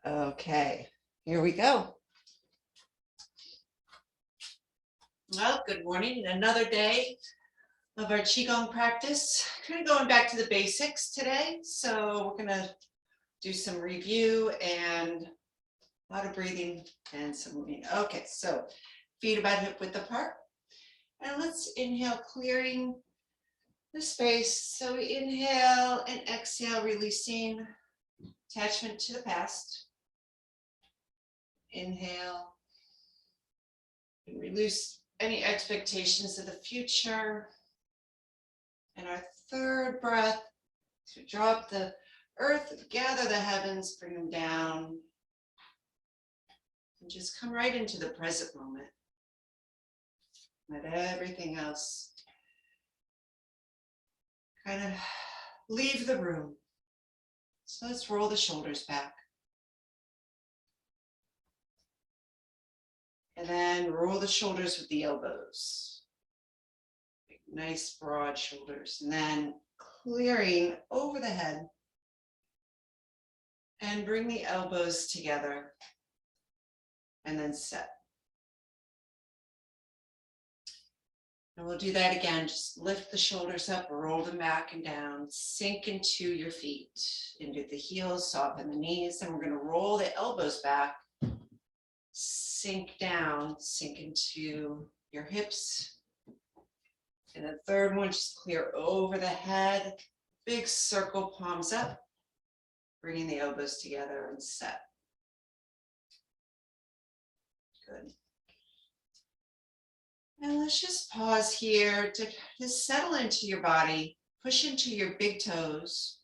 Okay, here we go. Well, good morning. Another day of our Qigong practice. Kind of going back to the basics today. So we're going to do some review and a lot of breathing and some moving. Okay, so feet about hip width apart. And let's inhale, clearing the space. So we inhale and exhale, releasing attachment to the past. Inhale and release any expectations of the future. And our third breath, to drop the earth, gather the heavens, bring them down, and just come right into the present moment. Let everything else kind of leave the room. So let's roll the shoulders back. And then roll the shoulders with the elbows. Nice broad shoulders. And then clearing over the head. And bring the elbows together. And then set. And we'll do that again. Just lift the shoulders up, roll them back and down. Sink into your feet, into the heels, soften the knees. And we're going to roll the elbows back. Sink down, sink into your hips. And the third one, just clear over the head. Big circle, palms up. Bringing the elbows together and set. Good. And let's just pause here to just settle into your body. Push into your big toes.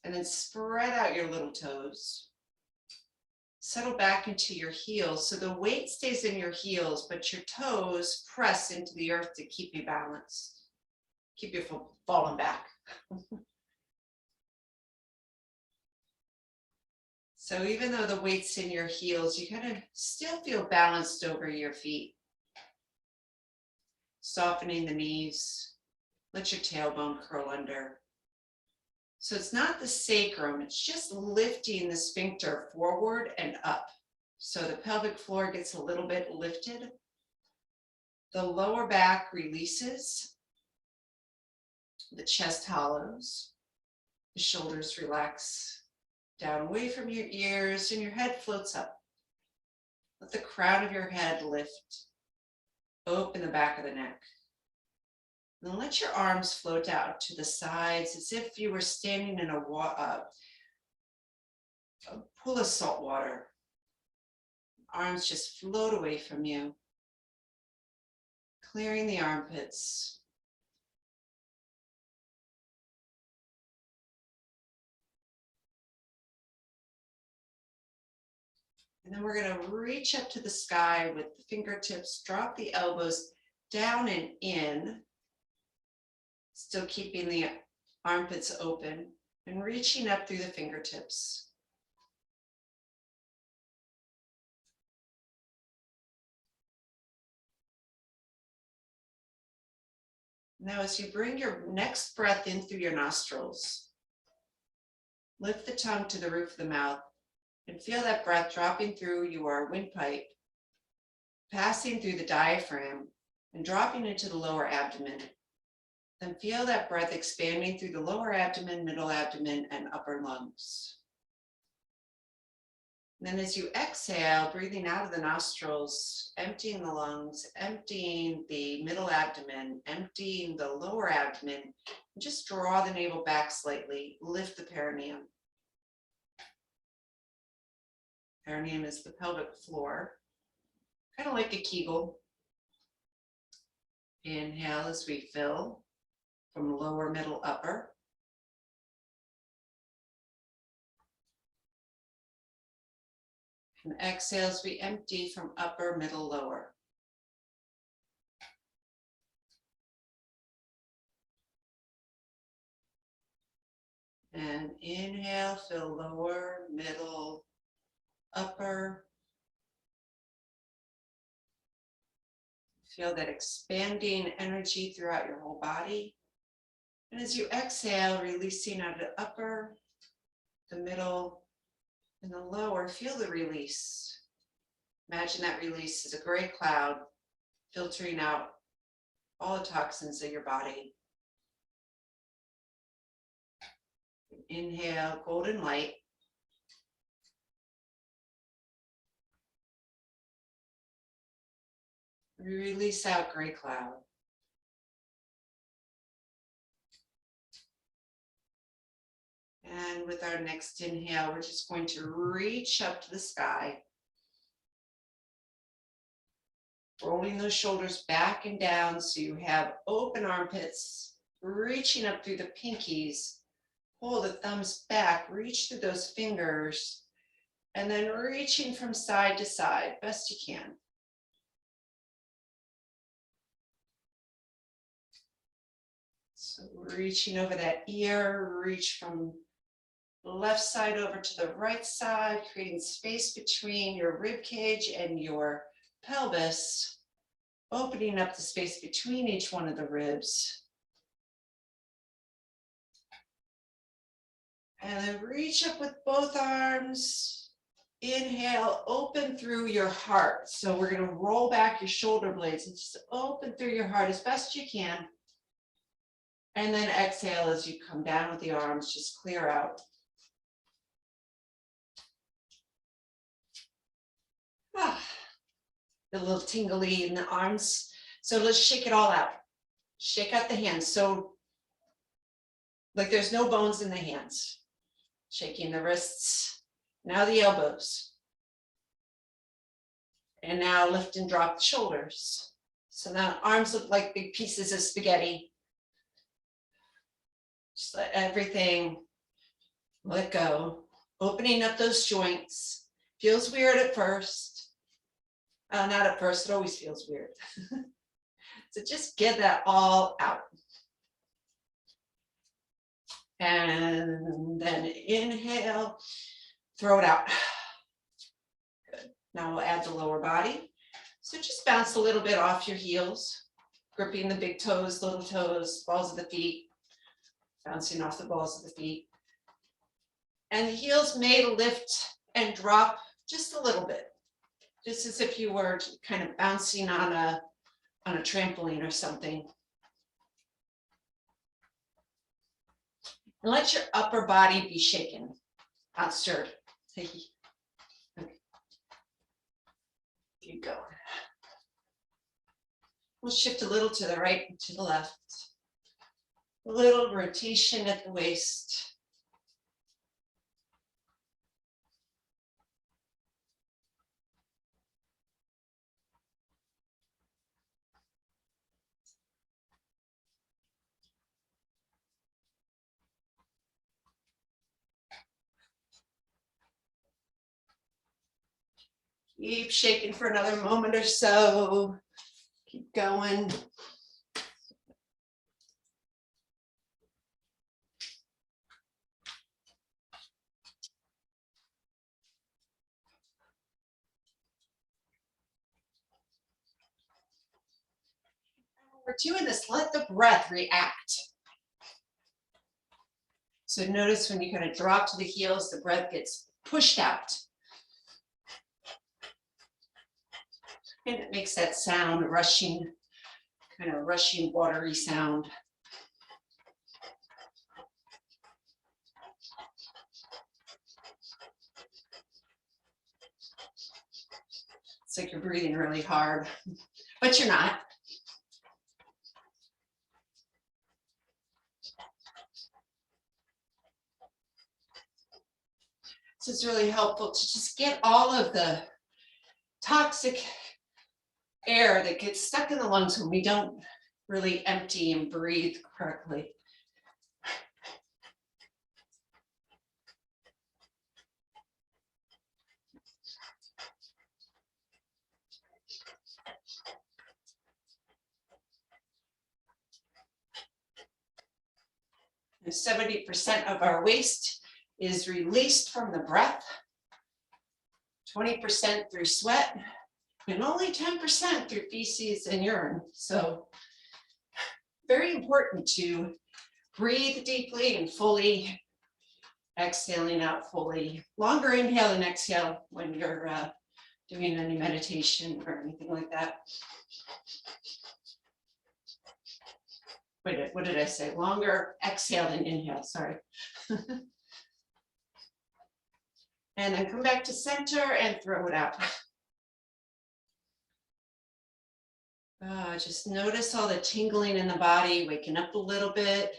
And then spread out your little toes. Settle back into your heels. So the weight stays in your heels, but your toes press into the earth to keep you balanced. Keep you from falling back. So even though the weight's in your heels, you kind of still feel balanced over your feet. Softening the knees. Let your tailbone curl under. So it's not the sacrum, it's just lifting the sphincter forward and up. So the pelvic floor gets a little bit lifted. The lower back releases. The chest hollows. The shoulders relax down away from your ears and your head floats up. Let the crown of your head lift. Open the back of the neck. Then let your arms float out to the sides as if you were standing in a pool of salt water. Arms just float away from you, clearing the armpits. And then we're going to reach up to the sky with the fingertips, drop the elbows down and in. Still keeping the armpits open and reaching up through the fingertips. Now, as you bring your next breath in through your nostrils, lift the tongue to the roof of the mouth and feel that breath dropping through your windpipe, passing through the diaphragm and dropping into the lower abdomen. Then feel that breath expanding through the lower abdomen, middle abdomen, and upper lungs. And then as you exhale, breathing out of the nostrils, emptying the lungs, emptying the middle abdomen, emptying the lower abdomen, and just draw the navel back slightly, lift the perineum. Perineum is the pelvic floor, kind of like a Kegel. Inhale as we fill. From lower, middle, upper. And exhale as we empty from upper, middle, lower. And inhale, fill lower, middle, upper. Feel that expanding energy throughout your whole body. And as you exhale, releasing out of the upper, the middle, and And the lower, feel the release. Imagine that release is a gray cloud filtering out all the toxins of your body. Inhale, golden light. Release out gray cloud. And with our next inhale, we're just going to reach up to the sky. Rolling those shoulders back and down so you have open armpits, reaching up through the pinkies. Pull the thumbs back, reach through those fingers, and then reaching from side to side, best you can. So reaching over that ear, reach from the left side over to the right side, creating space between your rib cage and your pelvis, opening up the space between each one of the ribs. And then reach up with both arms. Inhale, open through your heart. So we're going to roll back your shoulder blades and just open through your heart as best you can. And then exhale as you come down with the arms, just clear out. A little tingly in the arms. So let's shake it all out. Shake out the hands. So like there's no bones in the hands. Shaking the wrists, now the elbows. And now lift and drop the shoulders. So now arms look like big pieces of spaghetti. Just let everything let go. Opening up those joints. Feels weird at first. Not at first, it always feels weird. So just get that all out. And then inhale, throw it out. Good. Now we'll add the lower body. So just bounce a little bit off your heels, gripping the big toes, little toes, balls of the feet, bouncing off the balls of the feet. And the heels may lift and drop just a little bit, just as if you were kind of bouncing on a trampoline or something. And let your upper body be shaken, not stirred. Okay. Keep going. We'll shift a little to the right and to the left. A little rotation at the waist. Keep shaking for another moment or so. Keep going. We're doing this, let the breath react. So notice when you're going to drop to the heels, the breath gets pushed out. And it makes that sound, rushing, kind of rushing, watery sound. It's like you're breathing really hard, but you're not. So it's really helpful to just get all of the toxic air that gets stuck in the lungs when we don't really empty and breathe correctly. And 70% of our waste is released from the breath, 20% through sweat, and only 10% through feces and urine. So very important to breathe deeply and fully exhaling out fully. Longer inhale and exhale when you're doing any meditation or anything like that. Wait, what did I say? Longer exhale than inhale, sorry. And then come back to center and throw it out. Just notice all the tingling in the body, waking up a little bit.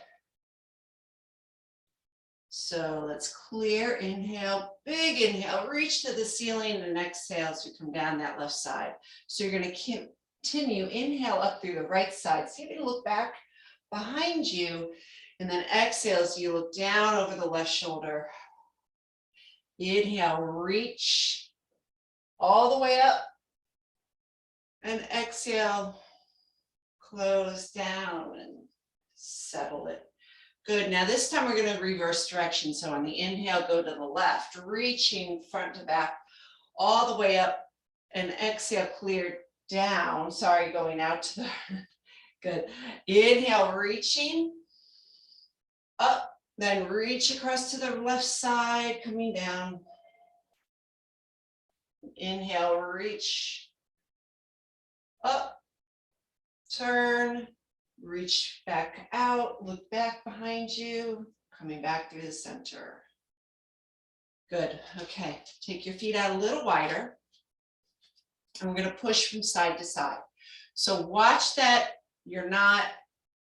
So let's clear, inhale, big inhale, reach to the ceiling, and exhale as you come down that left side. So you're going to continue, inhale up through the right side. See if you look back behind you, and then exhale as you look down over the left shoulder. Inhale, reach all the way up, and exhale, close down and settle it. Good, now this time we're going to reverse direction. So on the inhale, go to the left, reaching front to back all the way up, and exhale, clear down. Sorry, going out to the, good. Inhale, reaching up, then reach across to the left side, coming down. Inhale, reach up, turn, reach back out, look back behind you, coming back through the center. Good, okay, take your feet out a little wider, and we're going to push from side to side. So watch that you're not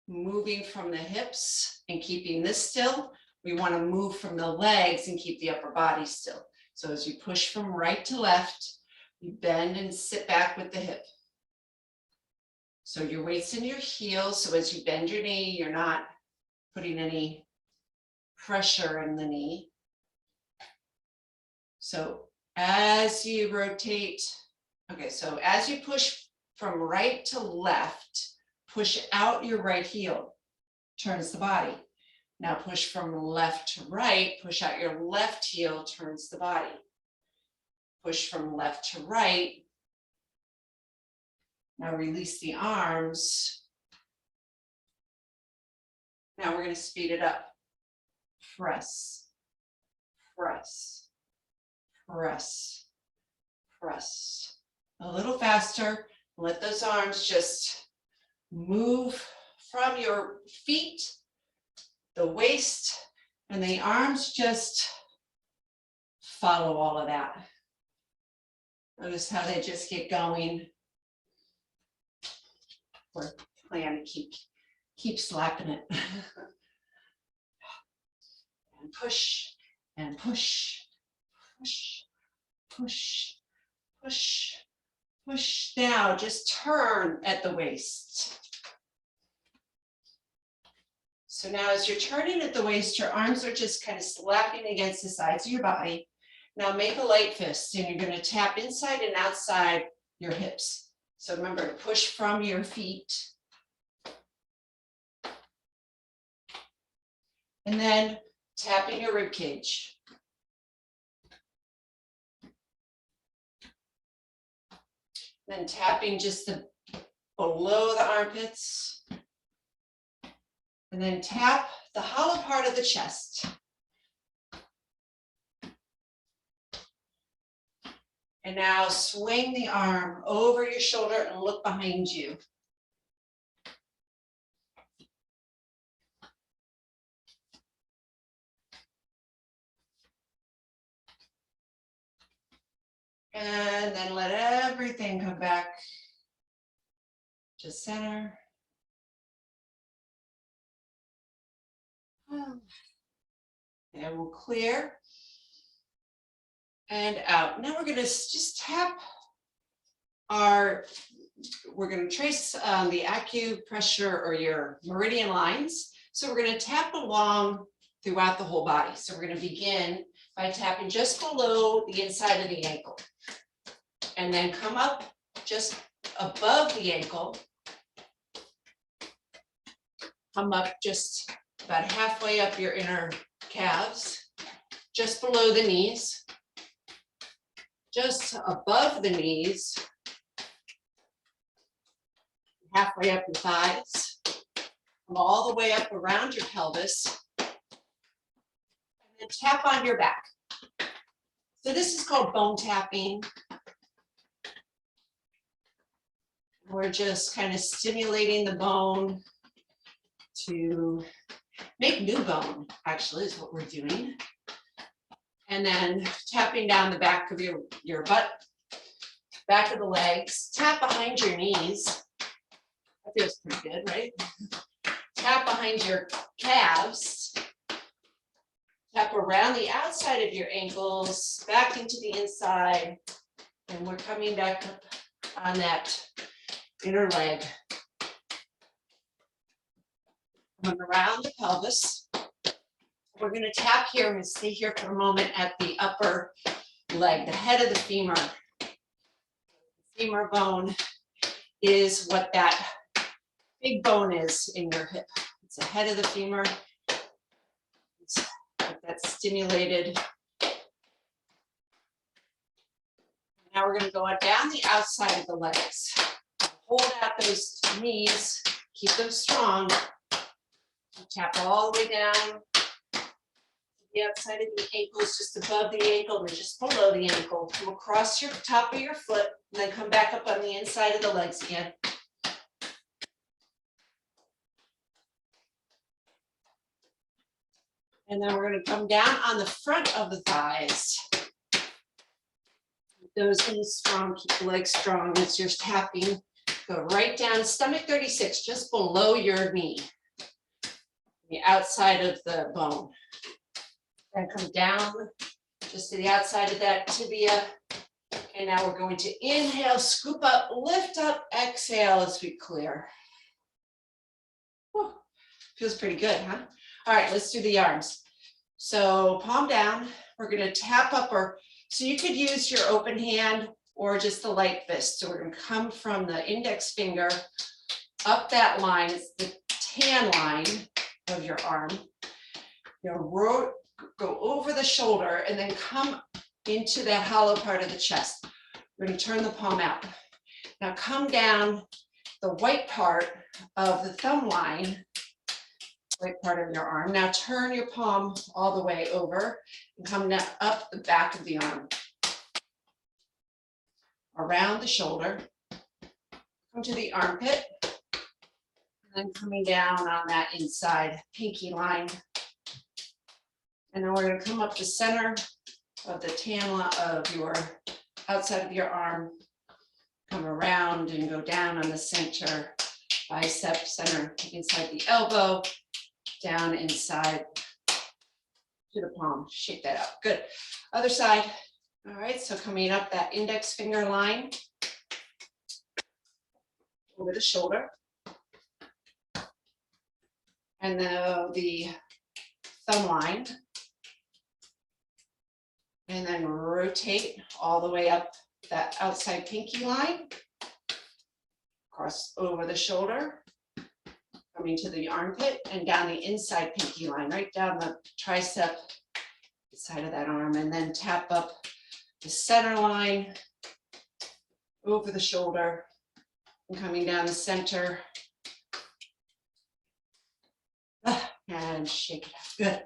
moving from the hips and keeping this still. We want to move from the legs and keep the upper body still. So as you push from right to left, you bend and sit back with the hip. So your weight's in your heels. So as you bend your knee, you're not putting any pressure in the knee. So as you rotate, okay, so as you push from right to left, push out your right heel, turns the body. Now push from left to right, push out your left heel, turns the body. Push from left to right. Now release the arms. Now we're going to speed it up. Press, press, press, press. A little faster. Let those arms just move from your feet, the waist, and the arms just follow all of that. Notice how they just get going. We're planning to keep slapping it. And push, and push, push, push, push, push. Now just turn at the waist. So now as you're turning at the waist, your arms are just kind of slapping against the sides of your body. Now make a light fist, and you're going to tap inside and outside your hips. So remember to push from your feet. And then tapping your rib cage. Then tapping just below the armpits. And then tap the hollow part of the chest. And now swing the arm over your shoulder and look behind you. And then let everything come back to center. And we'll clear. And out. Now we're going to just tap we're going to trace the acupressure or your meridian lines. So we're going to tap along throughout the whole body. So we're going to begin by tapping just below the inside of the ankle. And then come up just above the ankle. Come up just about halfway up your inner calves, just below the knees. Just above the knees, halfway up your thighs, come all the way up around your pelvis, and and tap on your back. So this is called bone tapping. We're just kind of stimulating the bone to make new bone, actually, is what we're doing. And then tapping down the back of your butt, back of the legs, tap behind your knees. That feels pretty good, right? Tap behind your calves. Tap around the outside of your ankles, back into the inside. And we're coming back up on that inner leg. Coming around the pelvis. We're going to tap here. I'm going to stay here for a moment at the upper leg, the head of the femur. The femur bone is what that big bone is in your hip. It's the head of the femur. That's stimulated. Now we're going to go down the outside of the legs. Hold out those knees, keep them strong. Tap all the way down to the outside of the ankles, just above the ankle or just below the ankle. Come across your top of your foot and then come back up on the inside of the legs again. And then we're going to come down on the front of the thighs. Keep those knees strong, keep the legs strong as you're tapping. Go right down, stomach 36, just below your knee, the outside of the bone. Then come down just to the outside of that tibia. And now we're going to inhale, scoop up, lift up, exhale as we clear. Whew. Feels pretty good, huh? All right, let's do the arms. So palm down, we're going to tap up, so you could use your open hand or just the light fist. So we're going to come from the index finger up that line. It's the tan line of your arm. Go over the shoulder and then come into that hollow part of the chest. We're going to turn the palm out. Now come down the white part of the thumb line, white part of your arm. Now turn your palm all the way over and come down up the back of the arm. Around the shoulder, come to the armpit, and then coming down on that inside pinky line. And then we're going to come up the center of the tan line of your outside of your arm, come around and go down on the center, bicep center, inside the elbow, down inside to the palm. Shake that out. Good. Other side. All right, so coming up that index finger line over the shoulder. And the thumb line. And then rotate all the way up that outside pinky line. Cross over the shoulder. Coming to the armpit and down the inside pinky line, right down the tricep side of that arm. And then tap up the center line over the shoulder and coming down the center and shake it out. Good.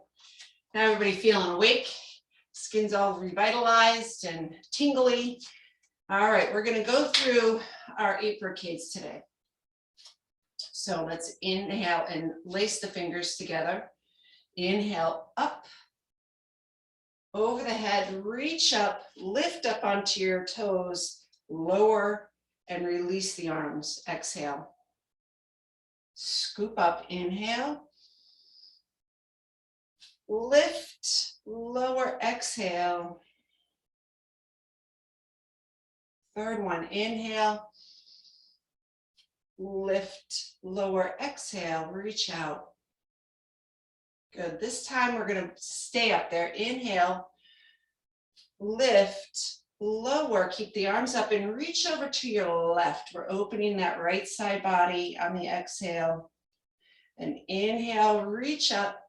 Now everybody feeling awake, skin's all revitalized and tingly. All right, we're going to go through our 8 brocades today. So let's inhale and lace the fingers together. Inhale up. Over the head, reach up, lift up onto your toes, lower and release the arms. Exhale. Scoop up, inhale. Lift, lower, exhale. Third one, inhale. Lift, lower, exhale, reach out. Good. This time we're going to stay up there. Inhale, lift, lower, keep the arms up and reach over to your left. We're opening that right side body on the exhale. And inhale, reach up,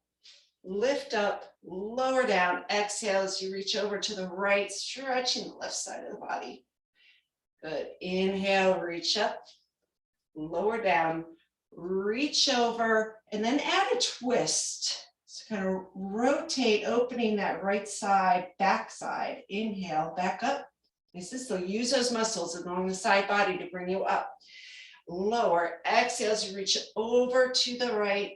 lift up, lower down. Exhale as you reach over to the right, stretching the left side of the body. Good. Inhale, reach up, lower down, reach over, and then add a twist. So kind of rotate, opening that right side, back side. Inhale, back up. So use those muscles along the side body to bring you up. Lower, exhale as you reach over to the right,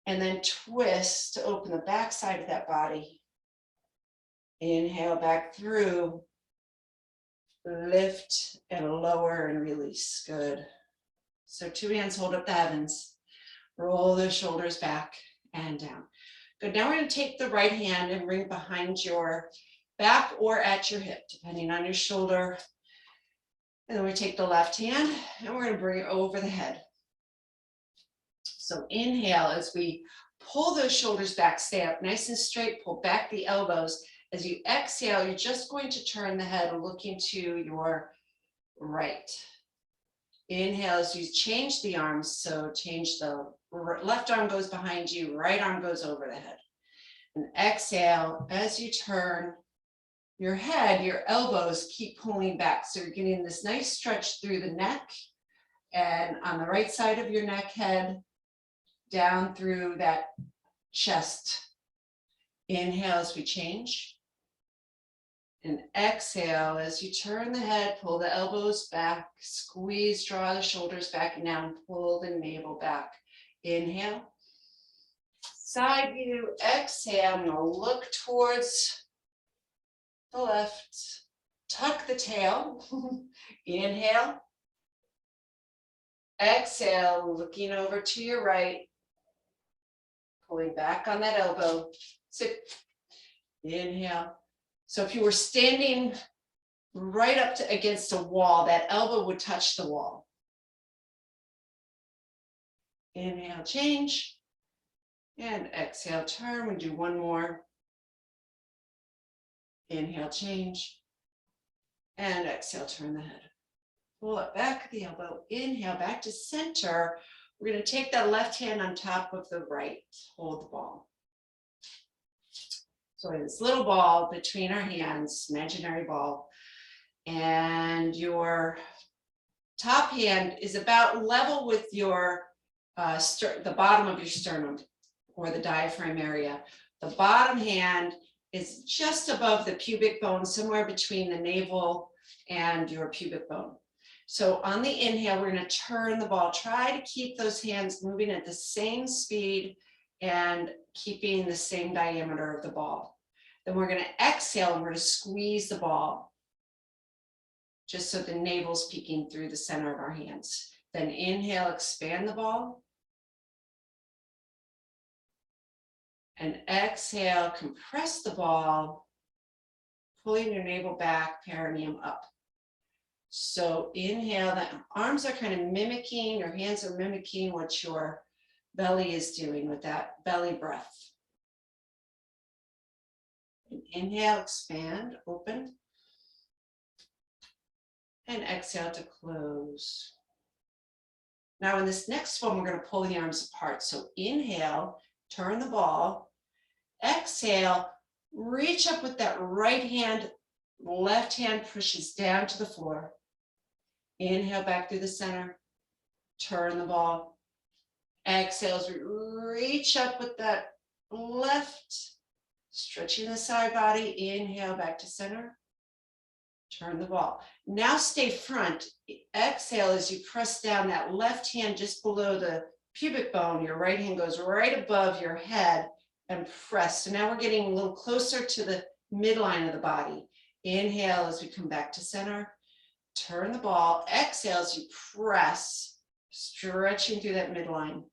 and then twist to open the back side of that body. Inhale back through, lift and lower and release. Good. So 2 hands hold up the heavens. Roll the shoulders back and down. Good. Now we're going to take the right hand and bring it behind your back or at your hip, depending on your shoulder. And then we take the left hand and we're going to bring it over the head. So inhale as we pull those shoulders back, stay up nice and straight, pull back the elbows. As you exhale, you're just going to turn the head looking to your right. Inhale as you change the arms. So change the left arm goes behind you, right arm goes over the head. And exhale as you turn your head, your elbows keep pulling back. So you're getting this nice stretch through the neck and on the right side of your neck, head down through that chest. Inhale as we change. And exhale as you turn the head, pull the elbows back, squeeze, draw the shoulders back and down, pull the navel back. Inhale. Side view, exhale, I'm going to look towards the left. Tuck the tail. Inhale. Exhale, looking over to your right. Pulling back on that elbow. Sit. Inhale. So if you were standing right up to against a wall, that elbow would touch the wall. Inhale, change. And exhale, turn. We do one more. Inhale, change. And exhale, turn the head. Pull it back, the elbow. Inhale, back to center. We're going to take that left hand on top of the right. Hold the ball. So we have this little ball between our hands, imaginary ball, and your top hand is about level with your the bottom of your sternum or the diaphragm area. The bottom hand is just above the pubic bone, somewhere between the navel and your pubic bone. So on the inhale, we're going to turn the ball. Try to keep those hands moving at the same speed and keeping the same diameter of the ball. Then we're going to exhale and we're going to squeeze the ball just so the navel's peeking through the center of our hands. Then inhale, expand the ball. And exhale, compress the ball, pulling your navel back, perineum up. So inhale, the arms are kind of mimicking, your hands are mimicking what your belly is doing with that belly breath. Inhale, expand, open. And exhale to close. Now in this next one, we're going to pull the arms apart. So inhale, turn the ball. Exhale, reach up with that right hand, left hand pushes down to the floor. Inhale back through the center, turn the ball. Exhale as we reach up with that left, stretching the side body. Inhale back to center, turn the ball. Now stay front. Exhale as you press down that left hand just below the pubic bone. Your right hand goes right above your head and press. So now we're getting a little closer to the midline of the body. Inhale as we come back to center. Turn the ball. Exhale as you press, stretching through that midline.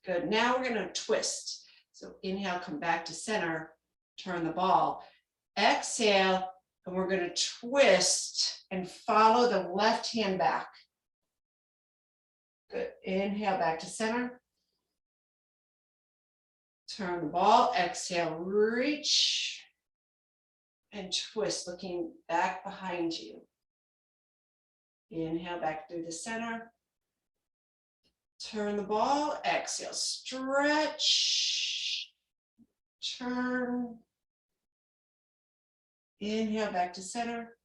Good. Now we're going to twist. So inhale, come back to center, turn the ball. Exhale, and we're going to twist and follow the left hand back. Good. Inhale, back to center. Turn the ball. Exhale, reach. And twist, looking back behind you. Inhale back through the center. Turn the ball. Exhale, stretch. Turn. Inhale back to center.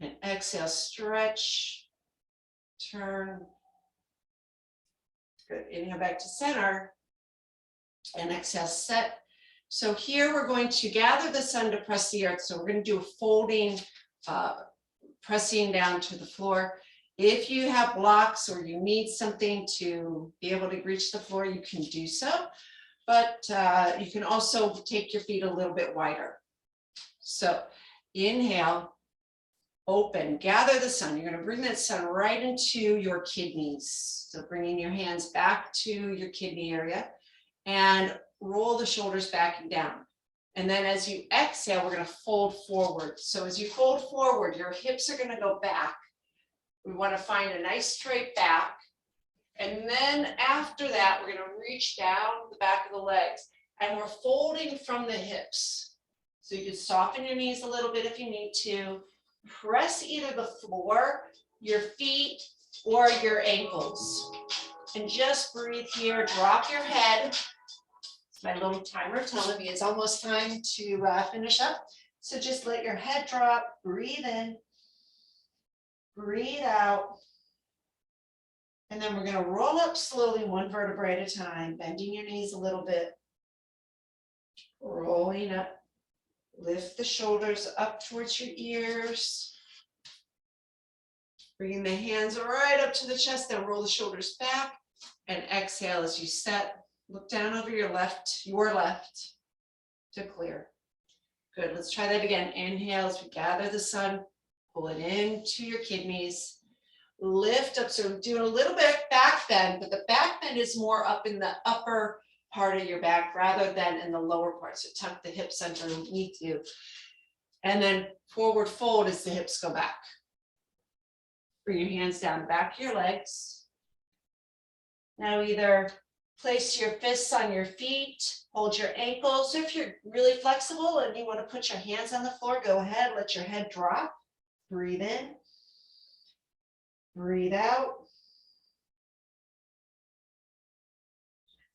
And exhale, stretch. Turn. Good. Inhale back to center. And exhale, set. So here we're going to gather the sun to press the earth. So we're going to do a folding, pressing down to the floor. If you have blocks or you need something to be able to reach the floor, you can do so. But you can also take your feet a little bit wider. So inhale, open, gather the sun. You're going to bring that sun right into your kidneys. So bringing your hands back to your kidney area and roll the shoulders back and down. And then as you exhale, we're going to fold forward. So as you fold forward, your hips are going to go back. We want to find a nice straight back. And then after that, we're going to reach down the back of the legs and we're folding from the hips. So you can soften your knees a little bit if you need to. Press either the floor, your feet, or your ankles. And just breathe here, drop your head. It's my little timer telling me it's almost time to finish up. So just let your head drop, breathe in, breathe out. And then we're going to roll up slowly, one vertebrae at a time, bending your knees a little bit. Rolling up. Lift the shoulders up towards your ears. Bringing the hands right up to the chest, then roll the shoulders back. And exhale as you set. Look down over your left to clear. Good, let's try that again. Inhale as we gather the sun. Pull it into your kidneys. Lift up, so doing a little bit of back bend, but the back bend is more up in the upper part of your back rather than in the lower part. So tuck the hips underneath you. And then forward fold as the hips go back. Bring your hands down the back of your legs. Now either place your fists on your feet, hold your ankles. If you're really flexible and you want to put your hands on the floor, go ahead, let your head drop. Breathe in. Breathe out.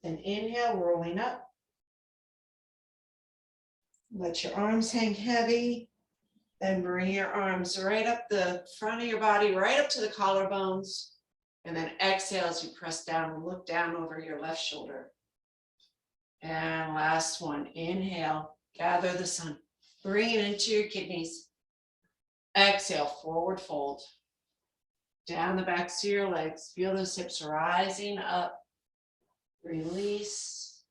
Then inhale, rolling up. Let your arms hang heavy. Then bring your arms right up the front of your body, right up to the collarbones. And then exhale as you press down and look down over your left shoulder. And last one, inhale, gather the sun. Bring it into your kidneys. Exhale, forward fold. Down the backs of your legs. Feel those hips rising up. Release.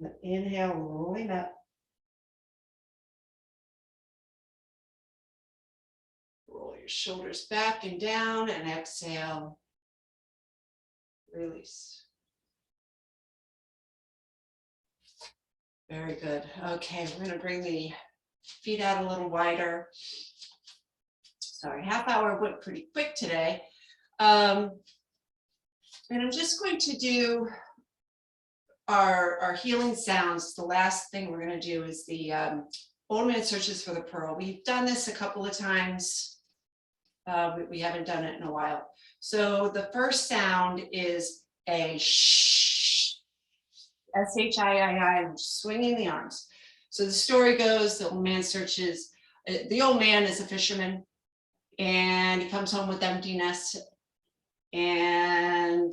And inhale, rolling up. Roll your shoulders back and down and exhale. Release. Very good. Okay, we're going to bring the feet out a little wider. Sorry, half hour went pretty quick today. And I'm just going to do our healing sounds. The last thing we're going to do is the Old Man Searches for the Pearl. We've done this a couple of times. We haven't done it in a while. So the first sound is a shh, S-H-I-I-I, I'm swinging the arms. So the story goes, the old man searches, the old man is a fisherman and he comes home with emptiness and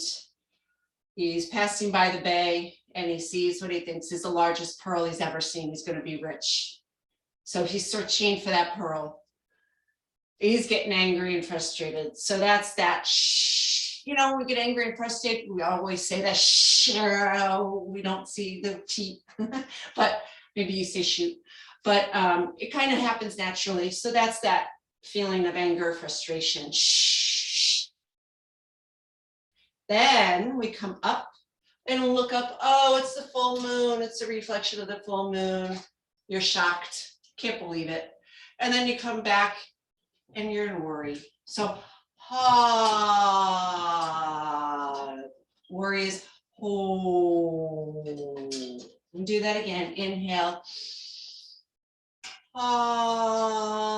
he's passing by the bay and he sees what he thinks is the largest pearl he's ever seen. He's going to be rich. So he's searching for that pearl. He's getting angry and frustrated. So that's that shh. You know, when we get angry and frustrated, we always say that shh. We don't see the teeth, but maybe you say shoot. But it kind of happens naturally. So that's that feeling of anger, frustration. Shh. Then we come up and look up. Oh, it's the full moon. It's a reflection of the full moon. You're shocked. Can't believe it. And then you come back and you're in worry. So, worry is oh. And do that again. Inhale. Oh.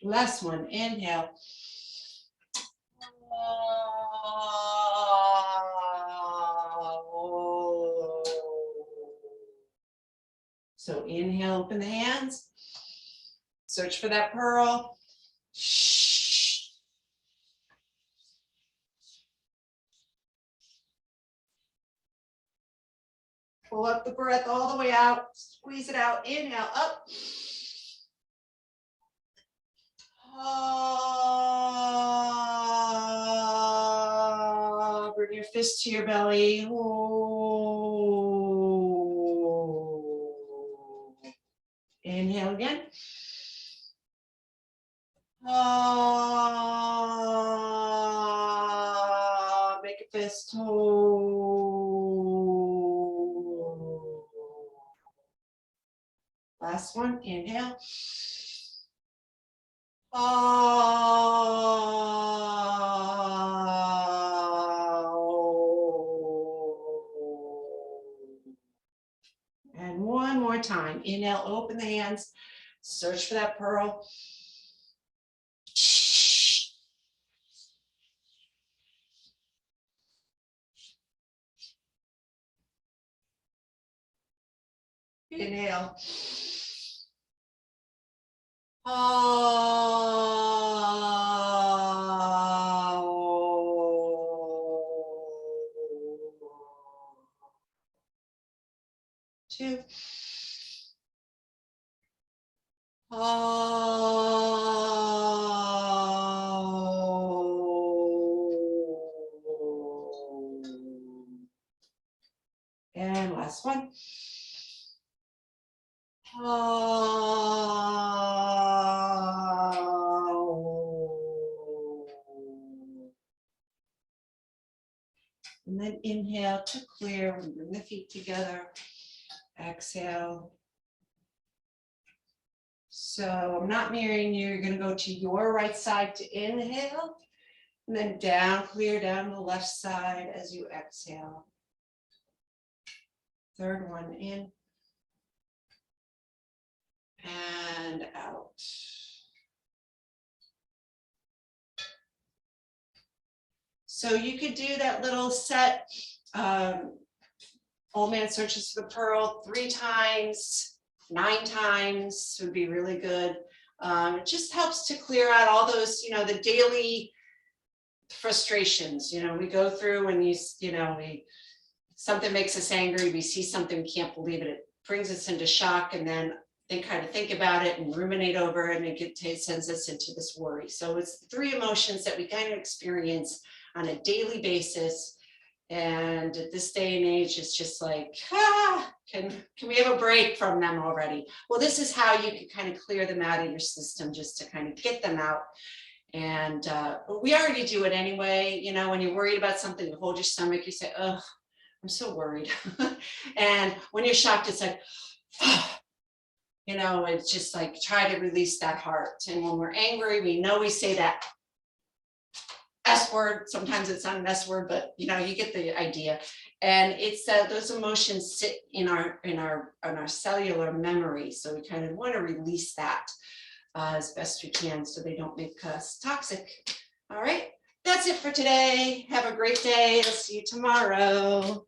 Last one. Inhale. So inhale, open the hands. Search for that pearl. Pull up the breath all the way out. Squeeze it out. Inhale, up. Bring your fist to your belly. Inhale again. Make a fist. Last one. Inhale. And one more time. Inhale, open the hands. Search for that pearl. Inhale. Two. And last one. And then inhale to clear and bring the feet together. Exhale. So I'm not mirroring you. You're going to go to your right side to inhale, and then down, clear down the left side as you exhale. Third one in and out. So you could do that little set, old man searches for the pearl 3 times, 9 times would be really good. It just helps to clear out all those, the daily frustrations, we go through when something makes us angry, we see something, we can't believe it, it brings us into shock, and then they kind of think about it and ruminate over it, and it sends us into this worry. So it's 3 emotions that we kind of experience on a daily basis. And at this day and age, it's just like, can we have a break from them already? Well, this is how you can kind of clear them out of your system, just to kind of get them out. And we already do it anyway. When you're worried about something, you hold your stomach, you say, oh, I'm so worried. And when you're shocked, it's like, it's just like, try to release that heart. And when we're angry, we know we say that S word. Sometimes it's not an S word, but you get the idea. And it's those emotions sit in our cellular memory. So we kind of want to release that as best we can, so they don't make us toxic. All right, that's it for today. Have a great day. I'll see you tomorrow.